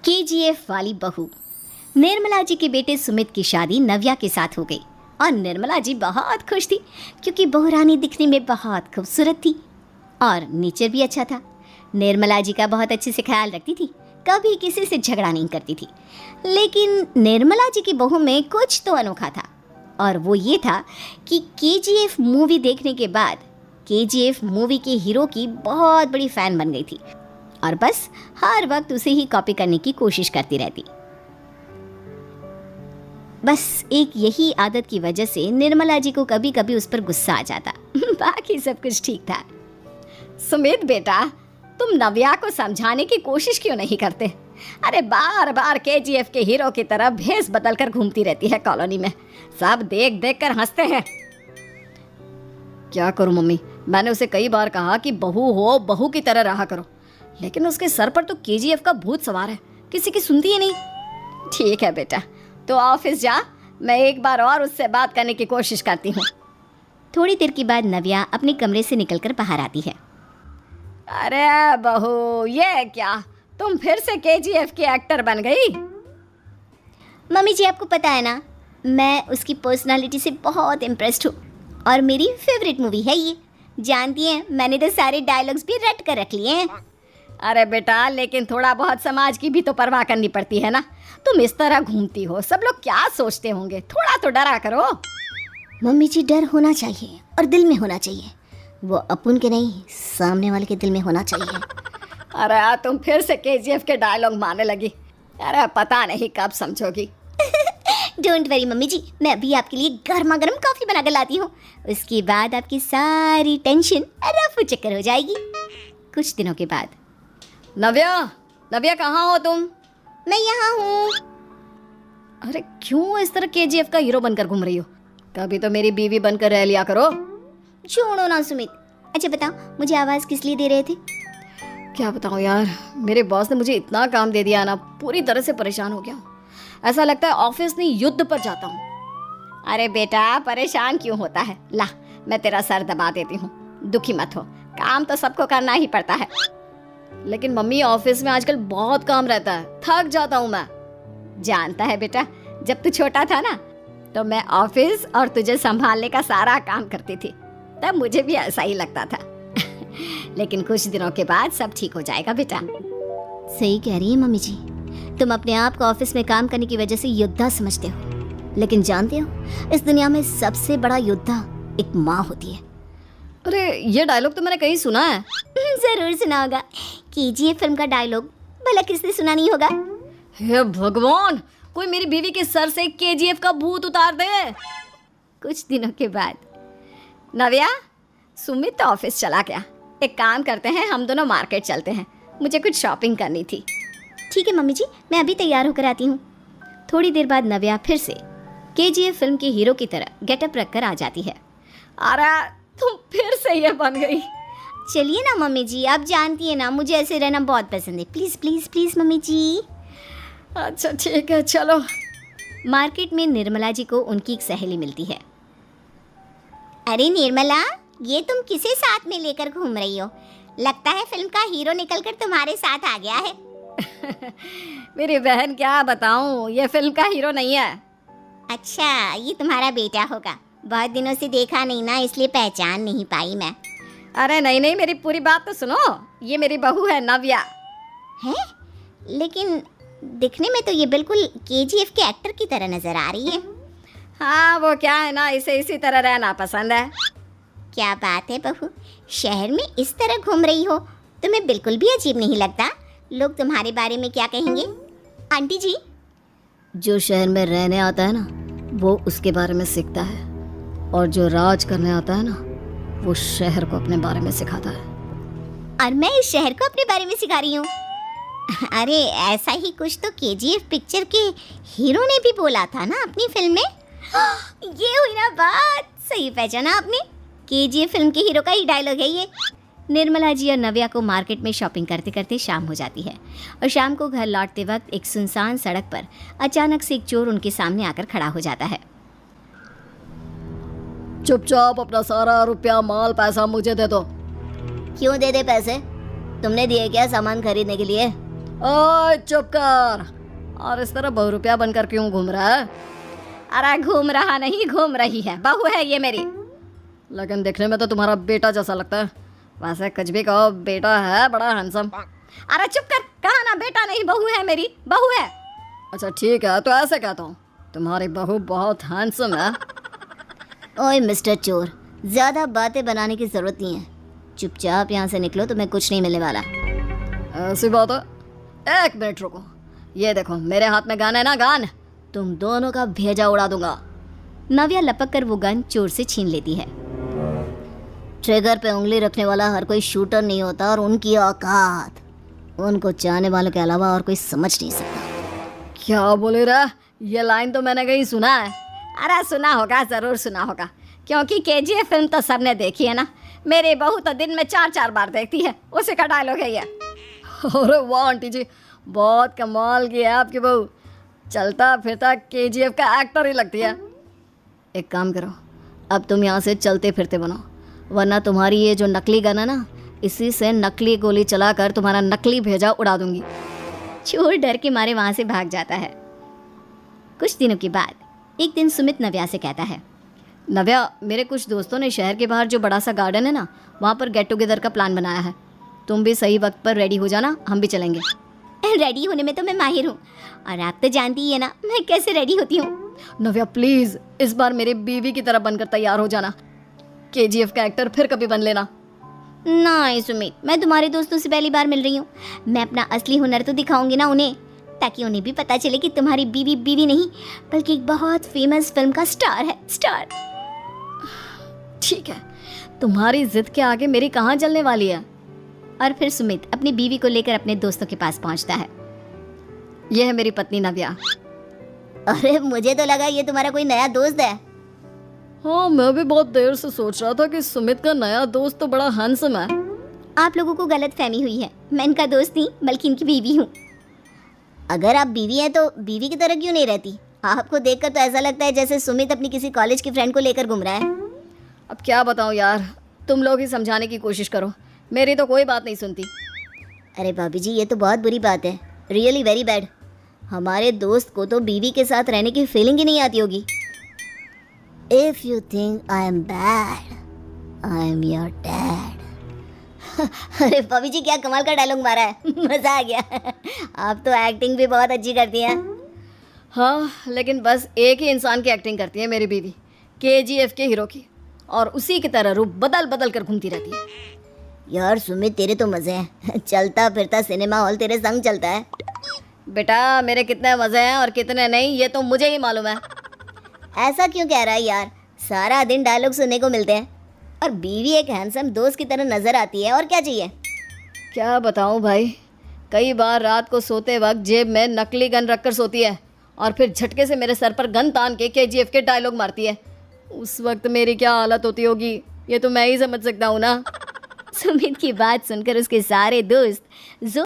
KGF वाली बहू। निर्मला जी के बेटे सुमित की शादी नव्या के साथ हो गई और निर्मला जी बहुत खुश थी क्योंकि बहू रानी दिखने में बहुत खूबसूरत थी और नेचर भी अच्छा था। निर्मला जी का बहुत अच्छे से ख्याल रखती थी, कभी किसी से झगड़ा नहीं करती थी। लेकिन निर्मला जी की बहू में कुछ तो अनोखा था और वो ये था कि केजीएफ मूवी देखने के बाद केजीएफ मूवी के हीरो की बहुत बड़ी फ़ैन बन गई थी और बस हर वक्त उसे ही कॉपी करने की कोशिश करती रहती। बस एक यही आदत की वजह से निर्मला जी को कभी कभी उस पर गुस्सा आ जाता। बाकी सब कुछ ठीक था। सुमित बेटा, तुम नव्या को समझाने की कोशिश क्यों नहीं करते? अरे बार बार केजीएफ के हीरो की तरह भेस बदल कर घूमती रहती है कॉलोनी में, सब देख देख कर हंसते हैं। क्या करूं मम्मी, मैंने उसे कई बार कहा कि बहू हो, बहू की तरह रहा करो, लेकिन उसके सर पर तो केजीएफ का भूत सवार है, किसी की सुनती ही नहीं। ठीक है बेटा, तो ऑफिस जा, मैं एक बार और उससे बात करने की कोशिश करती हूँ। थोड़ी देर के बाद नव्या अपने कमरे से निकलकर बाहर आती है। अरे बहू, ये क्या, तुम फिर से केजीएफ की एक्टर बन गई? मम्मी जी, आपको पता है ना, मैं उसकी पर्सनालिटी से बहुत इम्प्रेस्ड हूँ और मेरी फेवरेट मूवी है ये। जानती हैं, मैंने तो सारे डायलॉग्स भी रट कर रख लिए हैं। अरे बेटा, लेकिन थोड़ा बहुत समाज की भी तो परवाह करनी पड़ती है ना। तुम इस तरह घूमती हो, सब लोग क्या सोचते होंगे, थोड़ा तो डरा करो। मम्मी जी, डर होना चाहिए और दिल में होना चाहिए, वो अपन के नहीं, सामने वाले के दिल में होना चाहिए। अरे यार, तुम फिर से केजीएफ के डायलॉग मारने लगी। अरे पता नहीं कब समझोगी। डोंट वरी मम्मी जी, मैं अभी आपके लिए गर्मा गर्म कॉफी बना कर लाती हूँ, उसके बाद आपकी सारी टेंशन रफू चक्कर हो जाएगी। कुछ दिनों के बाद। नव्या, नव्या कहाँ हो तुम? मैं यहाँ हूँ। अरे क्यों इस तरह केजीएफ का हीरो बनकर घूम रही हो? कभी तो मेरी बीवी बनकर रह लिया करो। छोड़ो ना सुमित। अच्छा बताओ, मुझे आवाज़ किस लिए दे रहे थे? क्या बताऊँ यार, मेरे बॉस ने मुझे इतना काम दे दिया ना, पूरी तरह से परेशान हो गया हूँ। ऐसा लगता है ऑफिस नहीं, युद्ध पर जाता हूँ। अरे बेटा, परेशान क्यों होता है? ला, मैं तेरा सर दबा देती हूँ, दुखी मत हो, काम तो सबको करना ही पड़ता है। लेकिन मम्मी, ऑफिस में आजकल बहुत काम रहता है, थक जाता हूँ मैं। जानता है बेटा, जब तू छोटा था ना, तो मैं ऑफिस और तुझे संभालने का सारा काम करती थी, तब मुझे भी ऐसा ही लगता था। लेकिन कुछ दिनों के बाद सब ठीक हो जाएगा बेटा। सही कह रही है मम्मी जी, तुम अपने आप को ऑफिस में काम करने की वजह से योद्धा समझते हो, लेकिन जानते हो, इस दुनिया में सबसे बड़ा योद्धा एक माँ होती है। अरे ये डायलॉग तो मैंने कहीं सुना है। जरूर सुना होगा, केजीएफ फिल्म का डायलॉग, भला किसने सुना नहीं होगा? हे भगवान, कोई मेरी बीवी के सर से केजीएफ का भूत उतार दे। कुछ दिनों के बाद। नव्या, सुमित तो ऑफिस चला गया, एक काम करते हैं, हम दोनों मार्केट चलते हैं, मुझे कुछ शॉपिंग करनी थी। ठीक है मम्मी जी, मैं अभी तैयार होकर आती हूँ। थोड़ी देर बाद नव्या फिर से केजीएफ फिल्म के हीरो की तरह गेटअप रख कर आ जाती है। अरे तुम फिर से ये बन गई। चलिए ना मम्मी जी, आप जानती है ना, मुझे ऐसे रहना बहुत पसंद है। प्लीज़ प्लीज़ प्लीज़ मम्मी जी। अच्छा ठीक है, चलो। मार्केट में निर्मला जी को उनकी एक सहेली मिलती है। अरे निर्मला, ये तुम किसे साथ में लेकर घूम रही हो? लगता है फिल्म का हीरो निकलकर तुम्हारे साथ आ गया है। मेरी बहन, क्या बताऊं, ये फिल्म का हीरो नहीं है। अच्छा, ये तुम्हारा बेटा होगा, बहुत दिनों से देखा नहीं ना, इसलिए पहचान नहीं पाई मैं। अरे नहीं नहीं, मेरी पूरी बात तो सुनो, ये मेरी बहू है नव्या। है? लेकिन दिखने में तो ये बिल्कुल केजीएफ के एक्टर की तरह नजर आ रही है। हाँ, वो क्या है ना, इसे इसी तरह रहना पसंद है। क्या बात है बहू, शहर में इस तरह घूम रही हो, तुम्हें बिल्कुल भी अजीब नहीं लगता? लोग तुम्हारे बारे में क्या कहेंगे? आंटी जी, जो शहर में रहने आता है ना, वो उसके बारे में सीखता है, और जो राज करने आता है ना, वो शहर को अपने बारे में सिखाता है। और मैं इस शहर को अपने बारे में सिखा रही हूँ? अरे ऐसा ही कुछ तो केजीएफ पिक्चर के हीरो ने भी बोला था ना अपनी फिल्म में। ये हुई ना बात, सही पहचाना आपने, केजीएफ फिल्म के हीरो का ही डायलॉग है ये। निर्मला जी और नव्या को मार्केट में शॉपिंग करते करते शाम हो जाती है और शाम को घर लौटते वक्त एक सुनसान सड़क पर अचानक से एक चोर उनके सामने आकर खड़ा हो जाता है। चुपचाप अपना सारा रुपया, माल, पैसा मुझे दे दो। क्यों दे दे पैसे? तुमने दिए क्या सामान खरीदने के लिए? ओए चुप कर। और इस तरह बहुरूपिया बनकर क्यों घूम रहा है? अरे घूम रहा नहीं, घूम रही है, बहू है ये मेरी। लेकिन देखने में तो तुम्हारा बेटा जैसा लगता है। वैसे कुछ भी कहो, बेटा है बड़ा हैंडसम। अरे चुप कर, कहा ना बेटा नहीं, बहू है मेरी, बहू है। अच्छा ठीक है, तो ऐसे कहता हूँ, तुम्हारी बहू बहुत हैंडसम है। ओए मिस्टर चोर, ज़्यादा बातें बनाने की ज़रूरत नहीं है। चुपचाप यहाँ से निकलो, तुम्हें कुछ नहीं मिलने वाला। ऐसी बात है? एक मिनट रुको, ये देखो मेरे हाथ में गन है ना, गन। तुम दोनों का भेजा उड़ा दूंगा। नव्या लपक कर वो गन चोर से छीन लेती है। ट्रिगर पे उंगली रखने वाला हर कोई शूटर नहीं होता, और उनकी औकात उनको चाहने वालों के अलावा और कोई समझ नहीं सकता। क्या बोले रहा? ये लाइन तो मैंने कहीं सुना है। अरे सुना होगा, ज़रूर सुना होगा, क्योंकि केजीएफ फिल्म तो सबने देखी है ना। मेरी बहू तो दिन में 4-4 बार देखती है, उसी का डायलॉग है ये। अरे वाह आंटी जी, बहुत कमाल की है आपकी बहू। चलता फिरता केजीएफ का एक्टर ही लगती है। एक काम करो, अब तुम यहाँ से चलते फिरते बनो, वरना तुम्हारी ये जो नकली गन है ना, इसी से नकली गोली चलाकर तुम्हारा नकली भेजा उड़ा दूंगी। चोर डर के मारे वहाँ से भाग जाता है। कुछ दिनों के बाद एक दिन सुमित नव्या से कहता है, नव्या, मेरे कुछ दोस्तों ने शहर के बाहर जो बड़ा सा गार्डन है ना, वहाँ पर गेट टुगेदर का प्लान बनाया है। तुम भी सही वक्त पर रेडी हो जाना, हम भी चलेंगे। रेडी होने में तो मैं माहिर हूँ, और आप तो जानती ही है ना मैं कैसे रेडी होती हूँ। नव्या प्लीज़, इस बार मेरी बीवी की तरह बनकर तैयार हो जाना। केजीएफ का एक्टर फिर कभी बन लेना। नहीं सुमित, मैं तुम्हारे दोस्तों से पहली बार मिल रही हूँ। मैं अपना असली हुनर तो दिखाऊंगी ना उन्हें, ताकि उन्हें भी पता चले कि तुम्हारी बीवी बीवी नहीं, बल्कि एक बहुत फेमस फिल्म का स्टार है, स्टार। ठीक है, तुम्हारी जिद के आगे मेरी कहाँ चलने वाली है। और फिर सुमित अपनी बीवी को लेकर अपने दोस्तों के पास पहुँचता है। यह है मेरी पत्नी नव्या। अरे मुझे तो लगा ये तुम्हारा कोई नया दोस्त है। हाँ, मैं भी बहुत देर से सोच रहा था कि सुमित का नया दोस्त तो बड़ा हैंडसम है। आप लोगों को गलत फहमी हुई है, मैं इनका दोस्त नहीं बल्कि इनकी बीवी हूँ। अगर आप बीवी हैं तो बीवी की तरह क्यों नहीं रहती? आपको देखकर तो ऐसा लगता है जैसे सुमित अपनी किसी कॉलेज की फ्रेंड को लेकर घूम रहा है। अब क्या बताऊँ यार, तुम लोग ही समझाने की कोशिश करो, मेरी तो कोई बात नहीं सुनती। अरे भाभी जी, ये तो बहुत बुरी बात है, रियली वेरी बैड। हमारे दोस्त को तो बीवी के साथ रहने की फीलिंग ही नहीं आती होगी। If you think I am bad, I am your dad. अरे भाभी जी, क्या कमाल का डायलॉग मारा है, मज़ा आ गया। आप तो एक्टिंग भी बहुत अच्छी करती हैं। हाँ, लेकिन बस एक ही इंसान की एक्टिंग करती है मेरी बीवी, केजीएफ के हीरो की, और उसी की तरह रूप बदल बदल कर घूमती रहती है। यार सुमित, तेरे तो मज़े हैं, चलता फिरता सिनेमा हॉल तेरे संग चलता है। बेटा, मेरे कितने मज़े हैं और कितने नहीं, ये तो मुझे ही मालूम है। ऐसा क्यों कह रहा है यार, सारा दिन डायलॉग सुनने को मिलते हैं, और बीवी एक हैंडसम दोस्त की तरह नज़र आती है, और क्या चाहिए। क्या बताऊं भाई, कई बार रात को सोते वक्त जेब में नकली गन रखकर सोती है, और फिर झटके से मेरे सर पर गन तान के केजीएफ के डायलॉग मारती है। उस वक्त मेरी क्या हालत होती होगी, ये तो मैं ही समझ सकता हूँ ना। सुमित की बात सुनकर उसके सारे दोस्त